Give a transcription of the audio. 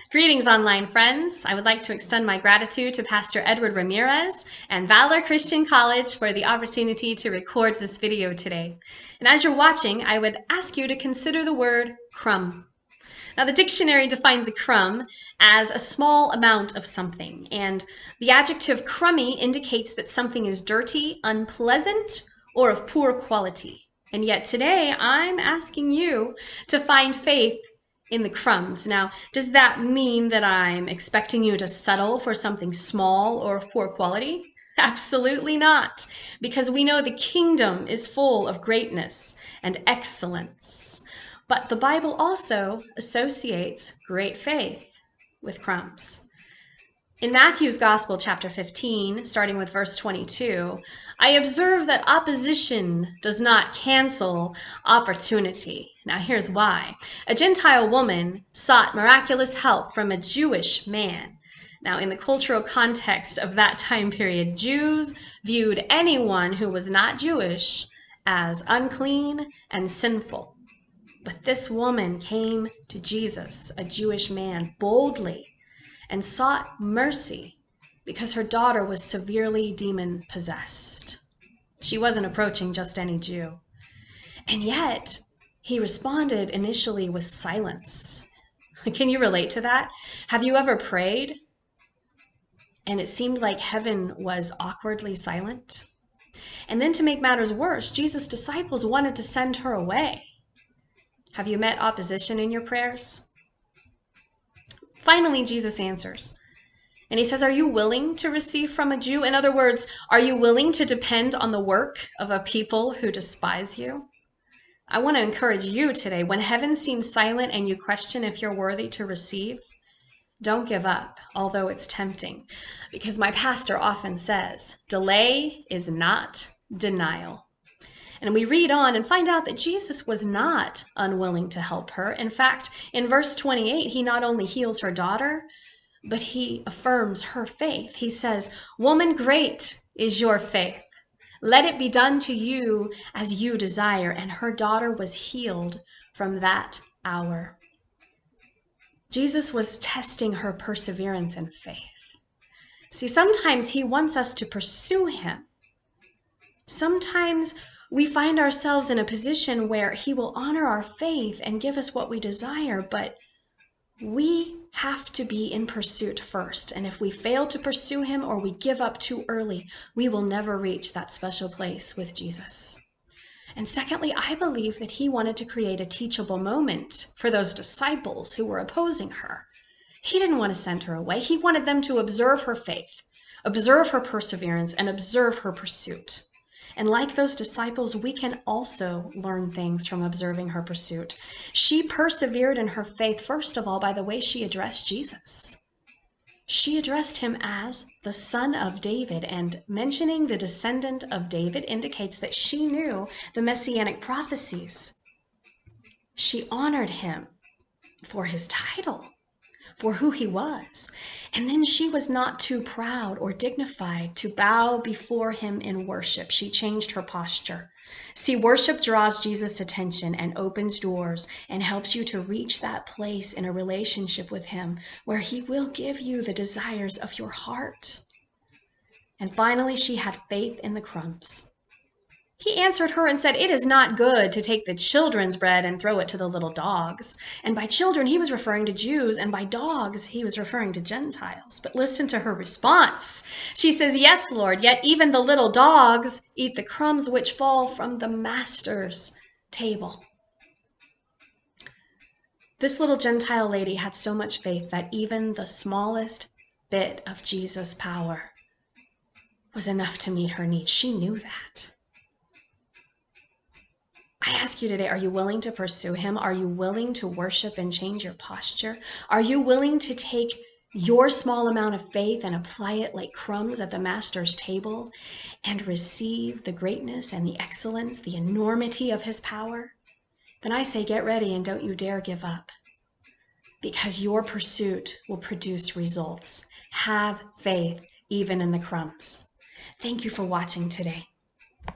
Greetings, online friends. I would like to extend my gratitude to Pastor Edward Ramirez and Valor Christian College for the opportunity to record this video today. And as you're watching, I would ask you to consider the word crumb. Now, the dictionary defines a crumb as a small amount of something, and the adjective crummy indicates that something is dirty, unpleasant, or of poor quality. And yet today, I'm asking you to find faith in the crumbs. Now, does that mean that I'm expecting you to settle for something small or of poor quality? Absolutely not, because we know the kingdom is full of greatness and excellence. But the Bible also associates great faith with crumbs. In Matthew's Gospel, chapter 15, starting with verse 22, I observe that opposition does not cancel opportunity. Now, here's why. A Gentile woman sought miraculous help from a Jewish man. Now, in the cultural context of that time period, Jews viewed anyone who was not Jewish as unclean and sinful. But this woman came to Jesus, a Jewish man, boldly and sought mercy because her daughter was severely demon-possessed. She wasn't approaching just any Jew. And yet, he responded initially with silence. Can you relate to that? Have you ever prayed and it seemed like heaven was awkwardly silent? And then to make matters worse, Jesus' disciples wanted to send her away. Have you met opposition in your prayers? Finally, Jesus answers, and he says, are you willing to receive from a Jew? In other words, are you willing to depend on the work of a people who despise you? I want to encourage you today, when heaven seems silent and you question if you're worthy to receive, don't give up, although it's tempting, because my pastor often says, delay is not denial. And we read on and find out that Jesus was not unwilling to help her. In fact, in verse 28, he not only heals her daughter, but he affirms her faith. He says, woman, great is your faith. Let it be done to you as you desire. And her daughter was healed from that hour. Jesus was testing her perseverance and faith. See, sometimes he wants us to pursue him. Sometimes we find ourselves in a position where he will honor our faith and give us what we desire, but we have to be in pursuit first. And if we fail to pursue him or we give up too early, we will never reach that special place with Jesus. And secondly, I believe that he wanted to create a teachable moment for those disciples who were opposing her. He didn't want to send her away. He wanted them to observe her faith, observe her perseverance, and observe her pursuit. And like those disciples, we can also learn things from observing her pursuit. She persevered in her faith, first of all, by the way she addressed Jesus. She addressed him as the Son of David, and mentioning the descendant of David indicates that she knew the messianic prophecies. She honored him for his title, for who he was. And then she was not too proud or dignified to bow before him in worship. She changed her posture. See, worship draws Jesus' attention and opens doors and helps you to reach that place in a relationship with him where he will give you the desires of your heart. And finally, she had faith in the crumbs. He answered her and said, it is not good to take the children's bread and throw it to the little dogs. And by children, he was referring to Jews, and by dogs, he was referring to Gentiles. But listen to her response. She says, yes, Lord, yet even the little dogs eat the crumbs which fall from the master's table. This little Gentile lady had so much faith that even the smallest bit of Jesus' power was enough to meet her needs. She knew that. I ask you today, are you willing to pursue him? Are you willing to worship and change your posture? Are you willing to take your small amount of faith and apply it like crumbs at the master's table and receive the greatness and the excellence, the enormity of his power? Then I say, get ready and don't you dare give up, because your pursuit will produce results. Have faith even in the crumbs. Thank you for watching today.